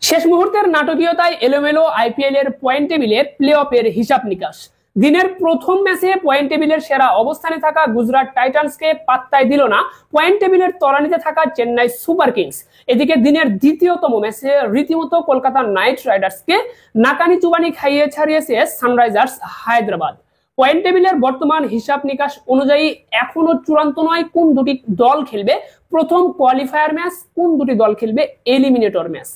শেষ মুহূর্তের নাটকীয়তায় এলোমেলো আইপিএল এর পয়েন্ট টেবিলের প্লে অফের হিসাব নিকাশ। দিনের প্রথম ম্যাচে পয়েন্ট টেবিলের সেরা অবস্থানে থাকা গুজরাট টাইটান্সকে পাত্তাই দিল না পয়েন্ট টেবিলের তলানিতে থাকা চেন্নাই সুপার কিংস। এদিকে দিনের দ্বিতীয়তম ম্যাচে রীতিমতো কলকাতা নাইট রাইডার্সকে নাকানি চুবানি খাইয়ে ছাড়িয়েছে সানরাইজার্স হায়দ্রাবাদ। পয়েন্ট টেবিলের বর্তমান হিসাব নিকাশ অনুযায়ী এখনো চূড়ান্ত নয় কোন দুটি দল খেলবে প্রথম কোয়ালিফায়ার ম্যাচ, কোন দুটি দল খেলবে এলিমিনেটর ম্যাচ।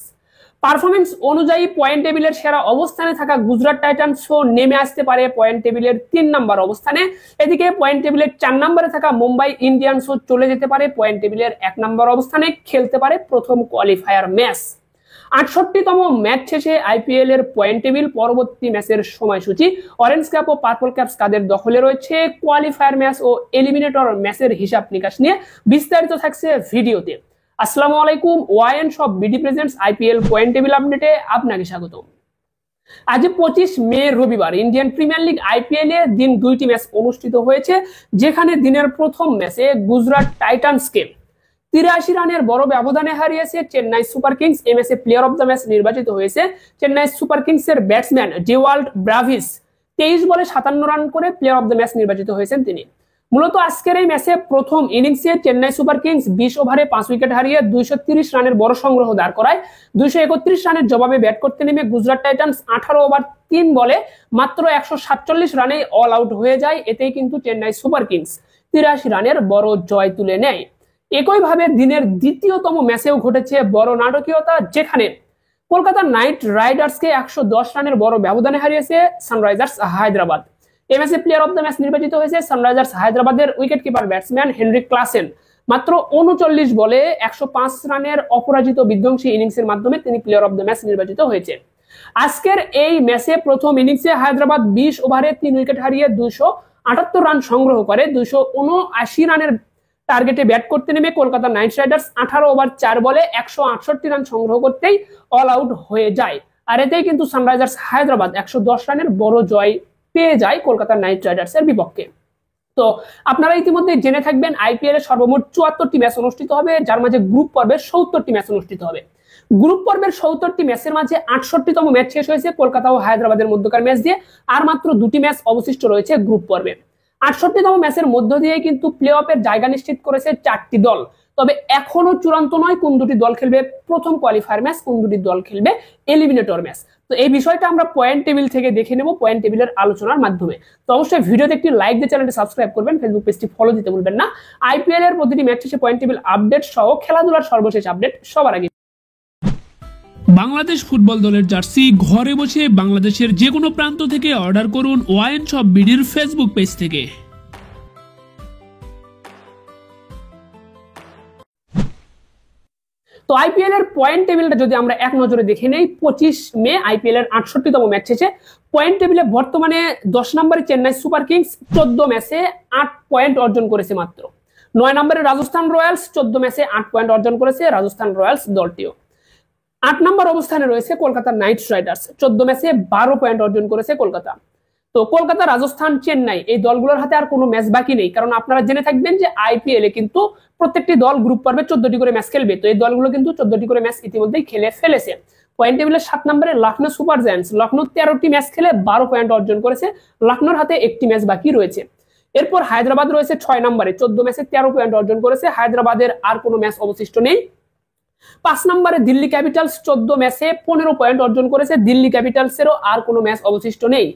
পারফরমেন্স অনুযায়ী পয়েন্ট টেবিলের সেরা অবস্থানে থাকা গুজরাট টাইটান্সও নেমে আসতে পারে পয়েন্ট টেবিলের ৩ নম্বর অবস্থানে। এদিকে পয়েন্ট টেবিলের ৪ নম্বরে থাকা মুম্বাই ইন্ডিয়ান্সও চলে যেতে পারে পয়েন্ট টেবিলের ১ নম্বর অবস্থানে, খেলতে পারে প্রথম কোয়ালিফায়ার ম্যাচ। ৬৮তম ম্যাচ শেষে আইপিএল এর পয়েন্ট টেবিল, পরবর্তী ম্যাচের সময়সূচি, অরেঞ্জ ক্যাপ ও পার্পল ক্যাপস কাদের দখলে রয়েছে, কোয়ালিফায়ার ম্যাচ ও এলিমিনেটর ম্যাচের হিসাব নিকাশ নিয়ে বিস্তারিত থাকছে ভিডিওতে। আসসালামু আলাইকুম, ওয়াইএন সব BD presents IPL point table আপডেটে আপনাকে স্বাগত। আজ ২৫ মে রবিবার ইন্ডিয়ান প্রিমিয়ার লিগ আইপিএল এ দিন ২টি ম্যাচ অনুষ্ঠিত হয়েছে, যেখানে দিনের প্রথম ম্যাচে গুজরাট টাইটান্সকে ৮৩ রানের বড় ব্যবধানে হারিয়েছে চেন্নাই সুপার কিংস। এই ম্যাচে প্লেয়ার অফ দ্য ম্যাচ নির্বাচিত হয়েছে চেন্নাই সুপার কিংস এর ব্যাটসম্যান ডেওয়াল্ড ব্রাভিস। ২৩ বলে ৫৭ রান করে প্লেয়ার অফ দ্য ম্যাচ নির্বাচিত হয়েছেন তিনি। মূলত আজকের এই ম্যাচে প্রথম ইনিংসে চেন্নাই সুপার কিংস ২০ ওভারে ৫ উইকেট হারিয়ে ২৩০ রানের বড় সংগ্রহ দাঁড় করায়। ২৩১ রানের জবাবে ব্যাট করতে নেমে গুজরাট টাইটান্স ১৮ ওভার ৩ বলে মাত্র ১৪৭ রানে অল আউট হয়ে যায়। এতেই কিন্তু চেন্নাই সুপার কিংস ৮৩ রানের বড় জয় তুলে নেয়। একইভাবে দিনের দ্বিতীয়তম ম্যাচেও ঘটেছে বড় নাটকীয়তা, যেখানে কলকাতা নাইট রাইডার্সকে ১১০ রানের বড় ব্যবধানে হারিয়েছে সানরাইজার্স হায়দ্রাবাদ। এই ম্যাচে প্লেয়ার অফ দ্য ম্যাচ নির্বাচিত হয়েছে সানরাইজার্স হায়দ্রাবাদের wicket keeper batsman Heinrich Klaasen. মাত্র ৩৯ বলে ১০৫ রানের অপরাজিত বিধ্বংসী ইনিংসের মাধ্যমে তিনি প্লেয়ার অফ দ্য ম্যাচ নির্বাচিত হয়েছে। আজকের এই ম্যাচে প্রথম ইনিংসে হায়দ্রাবাদ ২০ ওভারে ৩ উইকেট হারিয়ে ২৭৮ রান সংগ্রহ করে ২৭৯ রানের টার্গেটে ব্যাট করতে নেমে কলকাতা নাইট রাইডার্স ১৮ ওভার ৪ বলে ১৬৮ রান সংগ্রহ করতেই অল আউট হয়ে যায়। আর এতেই কিন্তু সানরাইজার্স হায়দ্রাবাদ ১১০ রানের বড় জয় পেয়ে যায় কলকাতা নাইট রাইডার্স এর বিপক্ষে। তো আপনারা ইতিমধ্যে জেনে থাকবেন আইপিএল এর সর্বমোট ৭৪টি ম্যাচ অনুষ্ঠিত হবে, যার মাঝে গ্রুপ পর্বের ৭০টি ম্যাচ অনুষ্ঠিত হবে। গ্রুপ পর্বের ৭০টি ম্যাচের মাঝে ৬৮তম ম্যাচ শেষ হয়েছে কলকাতা ও হায়দ্রাবাদের মধ্যকার ম্যাচ দিয়ে, আর মাত্র ২টি ম্যাচ অবশিষ্ট রয়েছে গ্রুপ পর্বে। ৬৮তম ম্যাচের মধ্য দিয়ে কিন্তু প্লে অফের জায়গা নিশ্চিত করেছে ৪টি দল। তবে এখনো চূড়ান্ত নয় কোন দুটি দল খেলবে প্রথম কোয়ালিফায়ার ম্যাচ, কোন দুটি দল খেলবে এলিমিনেটর ম্যাচ। তো এই বিষয়টা আমরা পয়েন্ট টেবিল থেকে দেখে নেব, পয়েন্ট টেবিলের আলোচনার মাধ্যমে। তো অবশ্যই ভিডিওতে একটি লাইক দিয়ে চ্যানেলটি সাবস্ক্রাইব করবেন, ফেসবুক পেজটি ফলো দিতে ভুলবেন না। আইপিএল এর প্রতিটি ম্যাচ শেষে পয়েন্ট টেবিল আপডেট সহ খেলাধুলার সর্বশেষ আপডেট সবার আগে। বাংলাদেশ ফুটবল দলের জার্সি ঘরে বসে বাংলাদেশের যে কোনো প্রান্ত থেকে অর্ডার করুন ওয়াইন সব বিডির ফেসবুক পেজ থেকে। তো আইপিএল এর পয়েন্ট টেবিলটা যদি আমরা এক নজরে দেখে নেই, ২৫ মে আইপিএল এর ৬৮তম ম্যাচ শেষে পয়েন্ট টেবিলে বর্তমানে ১০ নম্বরে চেন্নাই সুপার কিংস ১৪ ম্যাচে ৮ পয়েন্ট অর্জন করেছে মাত্র। ৯ নম্বরে রাজস্থান রয়্যালস ১৪ ম্যাচে ৮ পয়েন্ট অর্জন করেছে রাজস্থান রয়্যালস দলটিও। ৮ নম্বর অবস্থানে রয়েছে কলকাতা নাইট রাইডার্স, ১৪ ম্যাচে ১২ পয়েন্ট অর্জন করেছে কলকাতা। তো কলকাতা, রাজস্থান, চেন্নাই এই দলগুলোর হাতে আর কোনো ম্যাচ বাকি নেই, কারণ আপনারা জেনে থাকবেন যে আইপিএল এ কিন্তু প্রত্যেকটি দল গ্রুপ পর্বে ১৪টি করে ম্যাচ খেলবে। তো এই দলগুলো কিন্তু ১৪টি করে ম্যাচ ইতিমধ্যেই খেলে ফেলেছে। পয়েন্ট টেবিলের ৭ নম্বরে লখনৌ সুপার জায়ান্টস, লখনৌ ১৩টি ম্যাচ খেলে ১২ পয়েন্ট অর্জন করেছে, লখনৌর হাতে একটি ম্যাচ বাকি রয়েছে। এরপর হায়দ্রাবাদ রয়েছে ৬ নম্বরে, ১৪ ম্যাচে ১৩ পয়েন্ট অর্জন করেছে, হায়দ্রাবাদের আর কোনো ম্যাচ অবশিষ্ট নেই। ৫ নম্বরে দিল্লি ক্যাপিটালস ১৪ ম্যাচে ১৫ পয়েন্ট অর্জন করেছে, দিল্লি ক্যাপিটালসেরও আর কোনো ম্যাচ অবশিষ্ট নেই।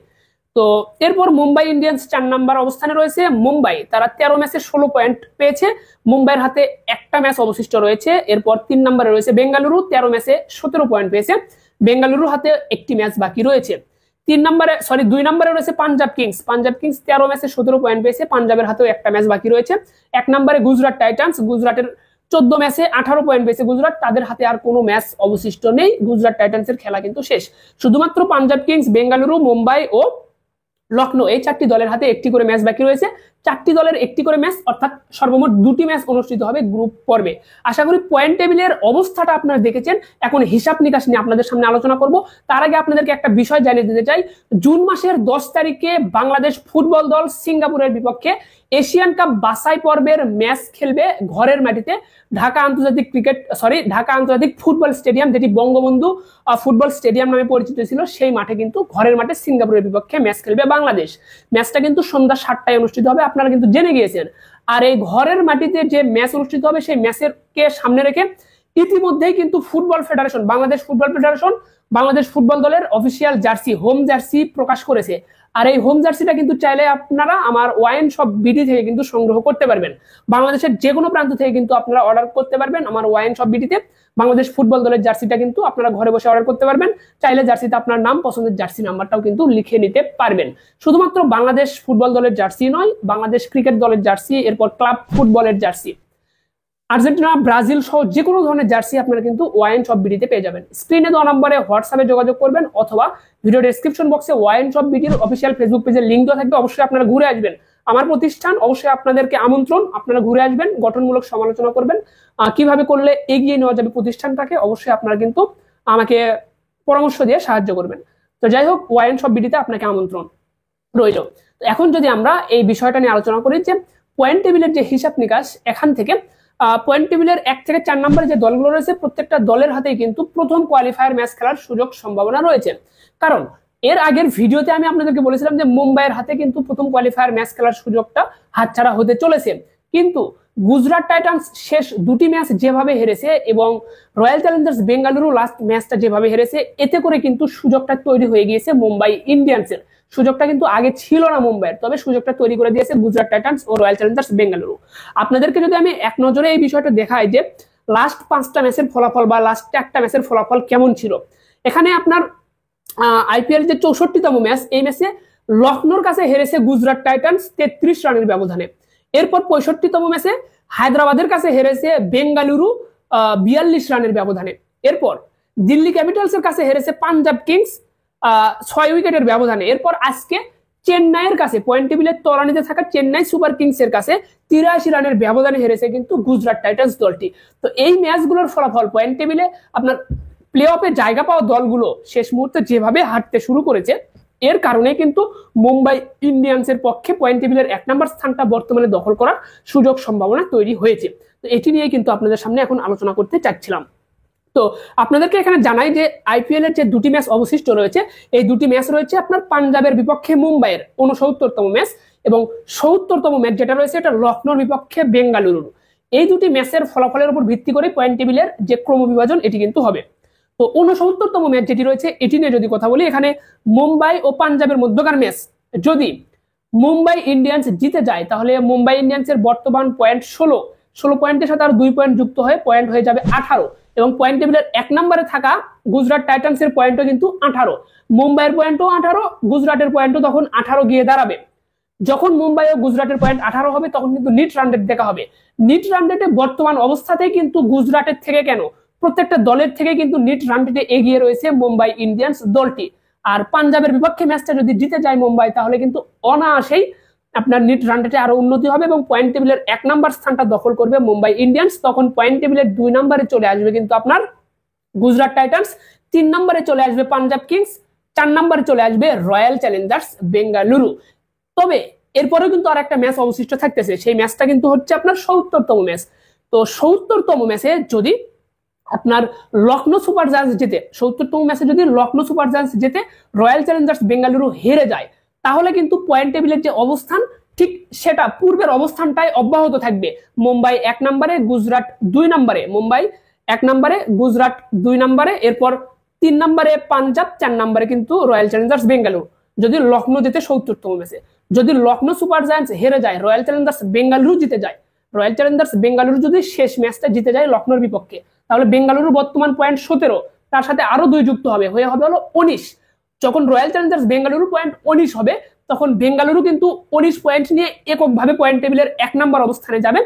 তো এরপর মুম্বাই ইন্ডিয়ান্স ৪ নম্বর অবস্থানে রয়েছে। মুম্বাই, তারা ১৩ ম্যাচে ১৬ পয়েন্ট পেয়েছে, মুম্বাইয়ের হাতে একটা ম্যাচ অবশিষ্ট রয়েছে। এরপর ৩ নম্বরে রয়েছে বেঙ্গালুরু, ১৩ ম্যাচে ১৭ পয়েন্ট পেয়েছে, বেঙ্গালুরুর হাতে একটি ম্যাচ বাকি রয়েছে। ২ নম্বরে রয়েছে পাঞ্জাব কিংস, পাঞ্জাব কিংস ১৩ ম্যাচে ১৭ পয়েন্ট পেয়েছে, পাঞ্জাবের হাতেও একটা ম্যাচ বাকি রয়েছে। ১ নম্বরে গুজরাট টাইটান্স, গুজরাটের ১৪ ম্যাচে ১৮ পয়েন্ট পেয়েছে গুজরাট, তাদের হাতে আর কোনো ম্যাচ অবশিষ্ট নেই। গুজরাট টাইটান্সের খেলা কিন্তু শেষ। শুধুমাত্র পাঞ্জাব কিংস, বেঙ্গালুরু, মুম্বাই ও লখনৌ এই ৪টি দলের হাতে একটি করে ম্যাচ বাকি রয়েছে। 4টি দলের একটি করে ম্যাচ, অর্থাৎ সর্বমোট 2টি ম্যাচ অনুষ্ঠিত হবে গ্রুপ পর্বে। আশা করি পয়েন্ট টেবিলের অবস্থাটা আপনারা দেখেছেন। এখন হিসাব নিকাশ নিয়ে আপনাদের সামনে আলোচনা করব। তার আগে আপনাদেরকে একটা বিষয় জানিয়ে দিতে চাই, জুন মাসের 10 তারিখে বাংলাদেশ ফুটবল দল সিঙ্গাপুরের বিপক্ষে এশিয়ান কাপ বাছাই পর্বের ম্যাচ খেলবে ঘরের মাটিতে ঢাকা আন্তর্জাতিক ফুটবল স্টেডিয়াম, যেটি বঙ্গবন্ধু ফুটবল স্টেডিয়াম নামে পরিচিত ছিল, সেই মাঠে কিন্তু ঘরের মাঠে সিঙ্গাপুরের বিপক্ষে ম্যাচ খেলবে বাংলাদেশ। ম্যাচটা কিন্তু সন্ধ্যা 7টায় অনুষ্ঠিত হবে, আপনারা কিন্তু জেনে গিয়েছেন। আর এই ঘরের মাটিতে যে ম্যাচ অনুষ্ঠিত হবে সেই ম্যাচের কে সামনে রেখে ইতিমধ্যেই কিন্তু Bangladesh football federation Bangladesh football দলের অফিসিয়াল জার্সি, হোম জার্সি প্রকাশ করেছে। আর এই হোম জার্সিটা কিন্তু চাইলে আপনারা আমার ওয়াইন শপ বিডি থেকে কিন্তু সংগ্রহ করতে পারবেন। বাংলাদেশের যে কোনো প্রান্ত থেকে কিন্তু আপনারা অর্ডার করতে পারবেন আমার ওয়াইন শপ বিডিতে। বাংলাদেশ ফুটবল দলের জার্সিটা কিন্তু আপনারা ঘরে বসে অর্ডার করতে পারবেন। চাইলে জার্সিতে আপনার নাম, পছন্দের জার্সি নাম্বারটাও কিন্তু লিখে নিতে পারবেন। শুধুমাত্র বাংলাদেশ ফুটবল দলের জার্সি নয়, বাংলাদেশ ক্রিকেট দলের জার্সি, এরপর ক্লাব ফুটবলের জার্সি, আর্জেন্টিনা, ব্রাজিল সহ যে কোনো ধরনের জার্সি আপনারা কিন্তু ওয়াইন শপ বিডিতে পেয়ে যাবেন। স্ক্রিনে দেওয়া নম্বরে হোয়াটসঅ্যাপে যোগাযোগ করবেন অথবা ভিডিও ডেসক্রিপশন বক্সে ওয়াইন শপ বিডির অফিসিয়াল ফেসবুক পেজের লিঙ্ক দেওয়া থাকবে। অবশ্যই আপনারা ঘুরে আসবেন। আমার প্রতিষ্ঠান, অবশ্যই আপনাদেরকে আমন্ত্রণ, আপনারা ঘুরে আসবেন, গঠনমূলক সমালোচনা করবেন, কিভাবে করলে এগিয়ে নেওয়া যাবে প্রতিষ্ঠানটাকে। অবশ্যই আপনারা কিন্তু আমাকে পরামর্শ দিয়ে সাহায্য করবেন। তো যাই হোক, ওয়াইন শপ বিডিতে আপনাকে আমন্ত্রণ রইল। তো এখন যদি আমরা এই বিষয়টা নিয়ে আলোচনা করি যে পয়েন্ট টেবিলের যে হিসাব নিকাশ, এখান থেকে পয়েন্ট টেবিলের 1 থেকে 4 নম্বরে যে দলগুলো রয়েছে প্রত্যেকটা দলের হাতেই কিন্তু প্রথম কোয়ালিফায়ার ম্যাচ খেলার সুযোগ সম্ভাবনা রয়েছে। কারণ এর আগের ভিডিওতে আমি আপনাদেরকে বলেছিলাম যে মুম্বাইয়ের হাতে কিন্তু প্রথম কোয়ালিফায়ার ম্যাচ খেলার সুযোগটা হাতছাড়া হতে চলেছে। কিন্তু গুজরাট টাইটান্স শেষ 2টি ম্যাচ যেভাবে হেরেছে এবং রয়্যাল চ্যালেঞ্জার্স বেঙ্গালুরু লাস্ট ম্যাচটা যেভাবে হেরেছে, এতে করে কিন্তু সুযোগটা তৈরি হয়ে গিয়েছে মুম্বাই ইন্ডিয়ান্সের। সুযোগটা কিন্তু আগে ছিল না মুম্বাইয়ের, তবে সুযোগটা তৈরি করে দিয়েছে গুজরাট টাইটান্স ও রয়্যাল চ্যালেঞ্জার্স বেঙ্গালুরু। আপনাদেরকে যদি আমি এক নজরে এই বিষয়টা দেখাই যে লাস্ট 5টা ম্যাচের ফলাফল বা লাস্ট 1টা ম্যাচের ফলাফল কেমন ছিল, এখানে আপনার আইপিএল যে 64তম ম্যাচ, এই ম্যাচে লখনৌর কাছে হেরেছে গুজরাট টাইটান্স 33 রানের ব্যবধানে। এরপর 65তম ম্যাচে হায়দ্রাবাদের কাছে হেরেছে বেঙ্গালুরু 42 রানের ব্যবধানে। এরপর দিল্লি ক্যাপিটালসের কাছে হেরেছে পাঞ্জাব কিংস 6 উইকেটের ব্যবধানে। এরপর আজকে চেন্নাইয়ের কাছে, পয়েন্ট টেবিলের তলানিতে থাকা চেন্নাই সুপার কিংসের কাছে 83 রানের ব্যবধানে হেরেছে কিন্তু গুজরাট টাইটান্স দলটি। তো এই ম্যাচগুলোর ফলাফল পয়েন্ট টেবিলে আপনার প্লে অফে জায়গা পাওয়া দলগুলো শেষ মুহূর্তে যেভাবে হাঁটতে শুরু করেছে, এর কারণে কিন্তু মুম্বাই ইন্ডিয়ান্সের পক্ষে পয়েন্ট টেবিলের 1 নম্বর স্থানটা বর্তমানে দখল করার সুযোগ সম্ভাবনা তৈরি হয়েছে। তো এটি নিয়ে কিন্তু আপনাদের সামনে এখন আলোচনা করতে চাচ্ছিলাম। তো আপনাদেরকে এখানে জানাই যে আইপিএল এর যে 2টি ম্যাচ অবশিষ্ট রয়েছে, এই 2টি ম্যাচ রয়েছে আপনার পাঞ্জাবের বিপক্ষে মুম্বাইয়ের 69তম ম্যাচ, এবং 70তম ম্যাচ যেটা রয়েছে এটা লখনৌর বিপক্ষে বেঙ্গালুরুর। এই 2টি ম্যাচের ফলাফলের উপর ভিত্তি করে পয়েন্ট টেবিলের যে ক্রমবিভাজন এটি কিন্তু হবে। তো 69তম ম্যাচ যেটি রয়েছে এটি নিয়ে যদি কথা বলি, এখানে মুম্বাই ও পাঞ্জাবের মধ্যকার ম্যাচ, যদি মুম্বাই ইন্ডিয়ান্স জিতে যায় তাহলে মুম্বাই ইন্ডিয়ান্সের বর্তমান পয়েন্ট 16 পয়েন্টের সাথে আর 2 পয়েন্ট যুক্ত হয়ে পয়েন্ট হয়ে যাবে 18, এবং পয়েন্ট টেবিলের 1 নম্বরে থাকা গুজরাট টাইটান্সের পয়েন্টও কিন্তু 18, মুম্বাইয়ের পয়েন্টও 18, গুজরাটের পয়েন্টও তখন 18 গিয়ে দাঁড়াবে। যখন মুম্বাই ও গুজরাটের পয়েন্ট 18 হবে তখন কিন্তু নিট রান রেট দেখা হবে। নিট রান রেটে বর্তমান অবস্থাতেই কিন্তু গুজরাটের থেকে কেন প্রত্যেকটা দলের থেকে কিন্তু নিট রান রেটে এগিয়ে রয়েছে মুম্বাই ইন্ডিয়ান্স দলটি। আর পাঞ্জাবের বিপক্ষে ম্যাচটা যদি জিতে যায় মুম্বাই, তাহলে কিন্তু অনায়াসেই আপনার নিট রান রেটে আরো উন্নতি হবে এবং পয়েন্ট টেবিলের 1 নম্বর স্থানটা দখল করবে মুম্বাই ইন্ডিয়ান্স। তখন পয়েন্ট টেবিলের 2 নম্বরে চলে আসবে কিন্তু আপনার গুজরাট টাইটান্স, 3 নম্বরে চলে আসবে পাঞ্জাব কিংস, 4 নম্বরে চলে আসবে রয়্যাল চ্যালেঞ্জার্স বেঙ্গালুরু। তবে এরপরেও কিন্তু আর একটা ম্যাচ অবশিষ্ট থাকতেছে, সেই ম্যাচটা কিন্তু হচ্ছে আপনার 70তম ম্যাচ। তো 70তম ম্যাচে যদি আপনার লখনৌ সুপার জায়ান্টস জেতে, 70তম ম্যাচে যদি লখনৌ সুপার জায়ান্টস জেতে রয়্যাল চ্যালেঞ্জার্স বেঙ্গালুরু হেরে যায়, তাহলে কিন্তু পয়েন্ট টেবিলের যে অবস্থান ঠিক সেটা পূর্বের অবস্থানটাই অব্যাহত থাকবে। মুম্বাই 1 নম্বরে, গুজরাট 2 নম্বরে, মুম্বাই 1 নম্বরে, গুজরাট 2 নম্বরে, এরপর 3 নম্বরে পাঞ্জাব, 4 নম্বরে কিন্তু রয়্যাল চ্যালেঞ্জার্স বেঙ্গালুরু। যদি লখনৌ জেতে 70তম ম্যাচে, যদি লখনৌ সুপার জায়ান্টস হেরে যায়, রয়্যাল চ্যালেঞ্জার্স বেঙ্গালুরু জিতে যায়, রয়্যাল চ্যালেঞ্জার্স বেঙ্গালুরু যদি শেষ ম্যাচটা জিতে যায় লখনৌর বিপক্ষে, তাহলে বেঙ্গালুরু বর্তমান পয়েন্ট 17, তার সাথে আরো 2 যুক্ত হবে, হয়ে হবে হলো 19। যখন রয়্যাল চ্যালেঞ্জার্স বেঙ্গালুরু পয়েন্ট 19 হবে, তখন বেঙ্গালুরু কিন্তু 19 পয়েন্ট নিয়ে এককভাবে পয়েন্ট টেবিলের 1 নম্বর অবস্থানে যাবে।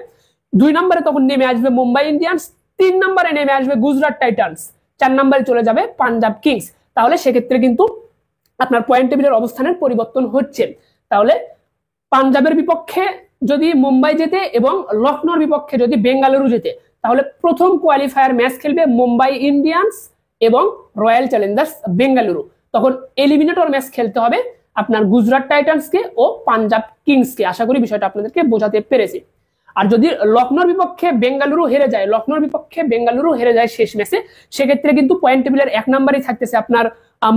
2 নম্বরে তখন নেমে আসবে মুম্বাই ইন্ডিয়ান্স, 3 নম্বরে নেমে আসবে গুজরাট টাইটান্স, 4 নম্বরে চলে যাবে পাঞ্জাব কিংস। তাহলে সেক্ষেত্রে কিন্তু আপনার পয়েন্ট টেবিলের অবস্থানের পরিবর্তন হচ্ছে। তাহলে পাঞ্জাবের বিপক্ষে যদি মুম্বাই জেতে এবং লখনৌর বিপক্ষে যদি বেঙ্গালুরু জেতে, তাহলে প্রথম কোয়ালিফায়ার ম্যাচ খেলবে মুম্বাই ইন্ডিয়ান্স এবং রয়্যাল চ্যালেঞ্জার্স বেঙ্গালুরু। তখন এলিমিনেটর ম্যাচ খেলতে হবে আপনার গুজরাট টাইটান্সকে ও পাঞ্জাব কিংসকে। আশা করি বিষয়টা আপনাদেরকে বোঝাতে পেরেছি। আর যদি লখনৌর বিপক্ষে বেঙ্গালুরু হেরে যায় শেষ ম্যাচে, সেক্ষেত্রে কিন্তু পয়েন্ট টেবিলের 1 নম্বরেই থাকতেছে আপনার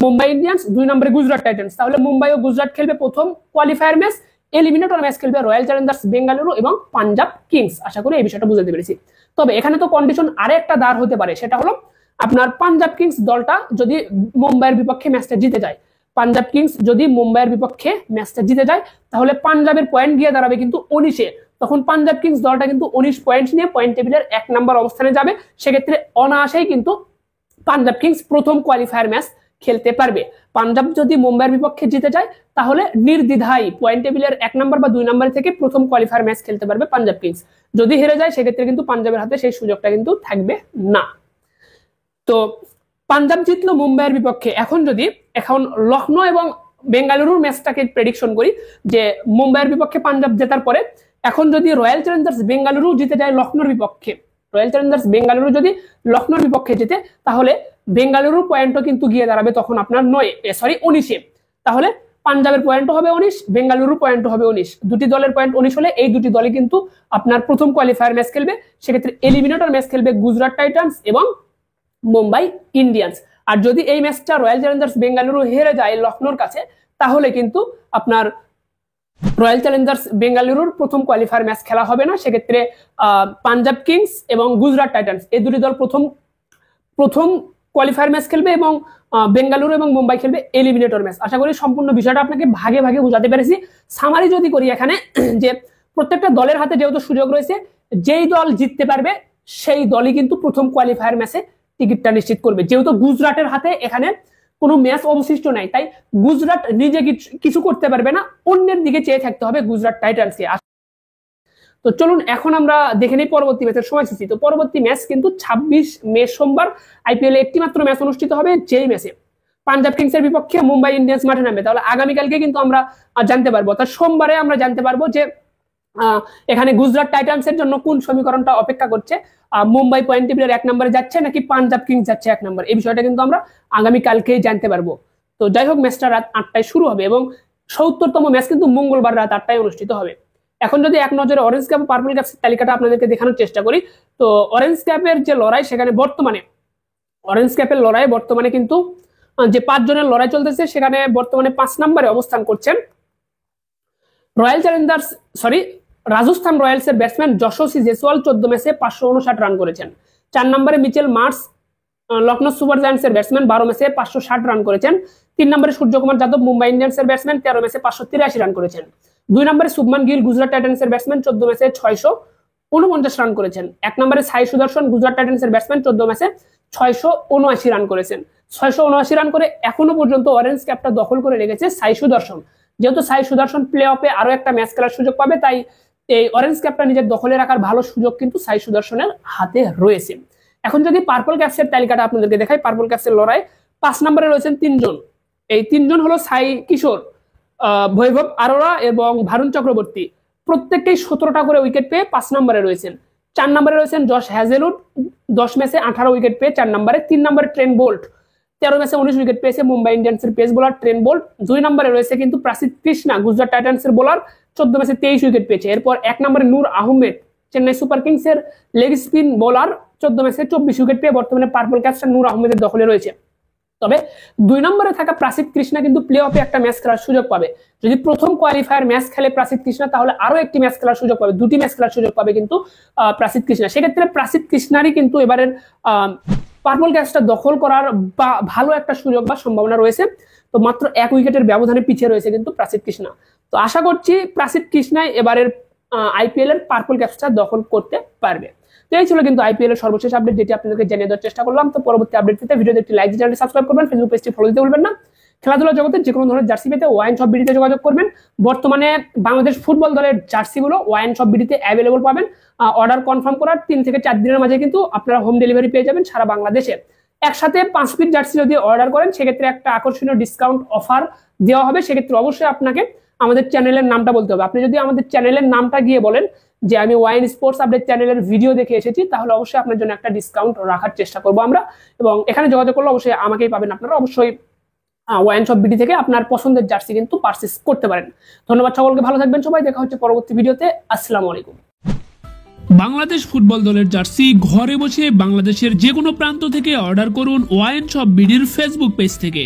মুম্বাই ইন্ডিয়ান্স, 2 নম্বরে গুজরাট টাইটান্স। তাহলে মুম্বাই ও গুজরাট খেলবে প্রথম কোয়ালিফায়ার ম্যাচ, এলিমিনেটর ম্যাচ খেলবে রয়্যাল চ্যালেঞ্জার্স বেঙ্গালুরু এবং পাঞ্জাব কিংস। আশা করি এই বিষয়টা বুঝতে পেরেছি। তবে এখানে তো কন্ডিশন আরেকটা দাঁড় হতে পারে, সেটা হলো আপনার পাঞ্জাব কিংস দলটা যদি মুম্বাইয়ের বিপক্ষে ম্যাচটা জিতে যায়, পাঞ্জাব কিংস যদি মুম্বাইয়ের বিপক্ষে ম্যাচটা জিতে যায়, তাহলে পাঞ্জাবের পয়েন্ট গিয়ে দাঁড়াবে কিন্তু 19-এ। তখন পাঞ্জাব কিংস দলটা কিন্তু 19 পয়েন্ট নিয়ে পয়েন্ট টেবিলের 1 নম্বর অবস্থানে যাবে। সেক্ষেত্রে অনায়াসেই কিন্তু পাঞ্জাব কিংস প্রথম কোয়ালিফায়ার ম্যাচ খেলতে পারবে। পাঞ্জাব যদি মুম্বাইয়ের বিপক্ষে জিতে যায়, তাহলে নির্দ্বিধায় পয়েন্ট টেবিলের 1 নম্বর বা 2 নম্বর থেকে প্রথম কোয়ালিফায়ার ম্যাচ খেলতে পারবে পাঞ্জাব কিংস। যদি হেরে যায়, সেক্ষেত্রে কিন্তু পাঞ্জাবের হাতে সেই সুযোগটা কিন্তু থাকবে না। তো পাঞ্জাব জিতলো মুম্বাইয়ের বিপক্ষে। এখন লখনৌ এবং বেঙ্গালুরুর ম্যাচটাকে প্রেডিকশন করি যে মুম্বাইয়ের বিপক্ষে পাঞ্জাব জেতার পরে এখন যদি রয়্যাল চ্যালেঞ্জার্স বেঙ্গালুরু জিতে যায় লখনৌর বিপক্ষে, রয়্যাল চ্যালেঞ্জার্স বেঙ্গালুরু যদি লখনৌর বিপক্ষে জিতে, তাহলে বেঙ্গালুরুর পয়েন্টও কিন্তু গিয়ে দাঁড়াবে তখন আপনার 19-এ। তাহলে পাঞ্জাবের পয়েন্টও হবে 19, বেঙ্গালুরুর পয়েন্টও হবে 19। দুটি দলের পয়েন্ট 19 হলে এই দুটি দলই কিন্তু আপনার প্রথম কোয়ালিফায়ার ম্যাচ খেলবে। সেক্ষেত্রে এলিমিনেটর ম্যাচ খেলবে গুজরাট টাইটান্স এবং মুম্বাই ইন্ডিয়ান্স। আর যদি এই ম্যাচটা রয়্যাল চ্যালেঞ্জার্স বেঙ্গালুরু হেরে যায় লখনৌর কাছে, তাহলে কিন্তু আপনার রয়্যাল চ্যালেঞ্জার্স বেঙ্গালুরুর প্রথম কোয়ালিফায়ার ম্যাচ খেলা হবে না। সেক্ষেত্রে পাঞ্জাব কিংস এবং গুজরাট টাইটান্স এই দুটি দল প্রথম কোয়ালিফায়ার ম্যাচ খেলবে এবং বেঙ্গালুরু এবং মুম্বাই খেলবে এলিমিনেটর ম্যাচ। আশা করি সম্পূর্ণ বিষয়টা আপনাকে ভাগে ভাগে বোঝাতে পেরেছি। সামারি যদি করি এখানে, যে প্রত্যেকটা দলের হাতে যেহেতু সুযোগ রয়েছে, যেই দল জিততে পারবে সেই দলই কিন্তু প্রথম কোয়ালিফায়ার ম্যাচে টিকিটটা নিশ্চিত করবে। যেহেতু গুজরাটের হাতে এখানে কোনো ম্যাচ অবশিষ্ট নাই, তাই গুজরাট নিজে কিছু করতে পারবে না, অন্যের দিকে চেয়ে থাকতে হবে গুজরাট টাইটান্সকে। তো চলুন এখন আমরা দেখে নিই পরবর্তী ম্যাচের সময়সূচি। তো পরবর্তী ম্যাচ কিন্তু 26 মে সোমবার আইপিএল একটি মাত্র ম্যাচ অনুষ্ঠিত হবে, যেই ম্যাচে পাঞ্জাব কিংসের বিপক্ষে মুম্বাই ইন্ডিয়ান্স মাঠে নামবে। তাহলে আগামীকালকে কিন্তু আমরা জানতে পারবো, অর্থাৎ সোমবারে আমরা জানতে পারবো যে এখানে গুজরাট টাইটান্সের জন্য কোন সমীকরণটা অপেক্ষা করছে, মুম্বাই পয়েন্ট টেবিলের 1 নম্বরে যাচ্ছে নাকি পাঞ্জাব কিংস যাচ্ছে 1 নম্বর। এই বিষয়টা কিন্তু আমরা আগামীকালকেই জানতে পারবো। তো যাই হোক, ম্যাচটা রাত 8টায় শুরু হবে এবং 70তম ম্যাচ কিন্তু মঙ্গলবার রাত 8টায় অনুষ্ঠিত হবে। এখন যদি এক নজরে অরেঞ্জ ক্যাপ ও পার্পল ক্যাপের তালিকাটা আপনাদেরকে দেখানোর চেষ্টা করি, তো অরেঞ্জ ক্যাপের যে লড়াই, সেখানে অরেঞ্জ ক্যাপের লড়াই বর্তমানে কিন্তু যে 5 জনের লড়াই চলতেছে, সেখানে বর্তমানে 5 নম্বরে অবস্থান করছেন রাজস্থান রয়্যালস এর ব্যাটসম্যান যশস্বী জয়সওয়াল 14 ম্যাচে 559 রান করেছেন। 4 নম্বরে Mitchell Mars Lucknow super giants এর ব্যাটসম্যান 12 ম্যাচে 560 রান করেছেন। 3 নম্বরে সূর্যকুমার যাদব মুম্বাই ইন্ডিয়ান্স এর ব্যাটসম্যান 13 ম্যাচে 583 রান করেছেন। 2 নম্বরে শুভমান গিল গুজরাট টাইটান্স এর ব্যাটসম্যান 14 ম্যাচে 649 রান করেছেন। 1 নম্বরে সাই সুদর্শন গুজরাট টাইটান্স এর ব্যাটসম্যান 14 ম্যাচে 679 রান করেছেন। 679 রান করে এখনো পর্যন্ত অরেঞ্জ ক্যাপটা দখল করে রেখেছে সাই সুদর্শন। যেহেতু সাই সুদর্শন প্লে অফে আরো একটা ম্যাচ খেলার সুযোগ পাবে, তাই এই অরেঞ্জ ক্যাপটা নিজের দখলে রাখার ভালো সুযোগ কিন্তু সাই সুদর্শনের হাতে রয়েছে। এখন যদি পার্পল ক্যাপসের তালিকাটা আপনাদেরকে দেখাই, পার্পল ক্যাপসের লড়াই 5 নম্বরে রয়েছেন 3 জন। এই 3 জন হলো সাই কিশোর, বৈভব আরোরা এবং ভারুণ চক্রবর্তী। প্রত্যেকটাই 17টা করে উইকেট পেয়ে 5 নম্বরে রয়েছেন। 4 নম্বরে রয়েছেন জশ হ্যাজেলউড 10 ম্যাচে 18 উইকেট পেয়ে 4 নম্বরে। 3 নম্বরে ট্রেন বোল্ট 13 ম্যাচে 19 উইকেট পেয়েছে, মুম্বাই ইন্ডিয়ান্সের পেস বোলার ট্রেন বোল্ট। 2 নম্বরে রয়েছে কিন্তু প্রাসিদ কৃষ্ণা গুজরাট টাইটান্সের বোলার, 14 ম্যাচে 23 উইকেট পেয়েছে। এরপর 1 নম্বরে নূর আহমেদ চেন্নাই সুপার কিংসের লেগ স্পিন বোলার, 14 ম্যাচে 24 উইকেট পেয়ে বর্তমানে পার্পল ক্যাপটা নূর আহমেদের দখলে রয়েছে। তবে 2 নম্বরে থাকা প্রাসিদ কৃষ্ণা কিন্তু প্লে অফে একটা ম্যাচ খেলার সুযোগ পাবে। যদি প্রথম কোয়ালিফায়ার ম্যাচ খেলে প্রাসিদ কৃষ্ণা, তাহলে আরো একটি ম্যাচ খেলার সুযোগ পাবে, 2টি ম্যাচ খেলার সুযোগ পাবে কিন্তু প্রাসিদ কৃষ্ণা। সেক্ষেত্রে প্রাসিদ কৃষ্ণারই কিন্তু এবারের পার্পল ক্যাপটা দখল করার বা ভালো একটা সুযোগ বা সম্ভাবনা রয়েছে। তো মাত্র 1 উইকেটের ব্যবধানে পিছিয়ে রয়েছে কিন্তু প্রাসিদ কৃষ্ণা। তো আশা করছি প্রাসিদ কৃষ্ণাই এবারের আইপিএল এর পার্পল ক্যাপটা দখল করতে পারবে। তো এই ছিল কিন্তু আইপিএল এর সর্বশেষ আপডেট, যেটি আপনাদেরকে জানিয়ে দেওয়ার চেষ্টা করলাম। তো পরবর্তী আপডেট পেতে ভিডিওতে একটি লাইক, চ্যানেলটি সাবস্ক্রাইব করবেন, ফেসবুক পেজটি ফলো দিতে ভুলবেন না। খেলাধুলা জগতের যে কোনো ধরনের জার্সি পেতে ওয়াইন শপ বিডিতে যোগাযোগ করবেন। বর্তমানে বাংলাদেশ ফুটবল দলের জার্সিগুলো ওয়াইন শপ বিডিতে অ্যাভেলেবল পাবেন। অর্ডার কনফার্ম করার 3 থেকে 4 দিনের মাঝে কিন্তু আপনারা হোম ডেলিভারি পেয়ে যাবেন সারা বাংলাদেশে। একসাথে 5 পিস জার্সি যদি অর্ডার করেন, সেক্ষেত্রে একটা আকর্ষণীয় ডিসকাউন্ট অফার দেওয়া হবে। সেক্ষেত্রে অবশ্যই আপনাকে আমাদের চ্যানেলের নামটা বলতে হবে। আপনি যদি আমাদের চ্যানেলের নামটা গিয়ে বলেন যে আমি ওয়াইন স্পোর্টস আপডেট চ্যানেলের ভিডিও দেখে এসেছি, তাহলে অবশ্যই আপনার জন্য একটা ডিসকাউন্ট রাখার চেষ্টা করবো আমরা। এবং এখানে যোগাযোগ করলে অবশ্যই আমাকেই পাবেন আপনারা। অবশ্যই ওয়াইন শপ বিডি থেকে আপনার পছন্দের জার্সি কিন্তু পারচেস করতে পারেন। ধন্যবাদ সকলকে, ভালো থাকবেন সবাই, দেখা হচ্ছে পরবর্তী ভিডিওতে। আসসালামু আলাইকুম। বাংলাদেশ ফুটবল দলের জার্সি ঘরে বসে বাংলাদেশের যে কোনো প্রান্ত থেকে অর্ডার করুন ওয়াইন শপ বিডির ফেসবুক পেজ থেকে।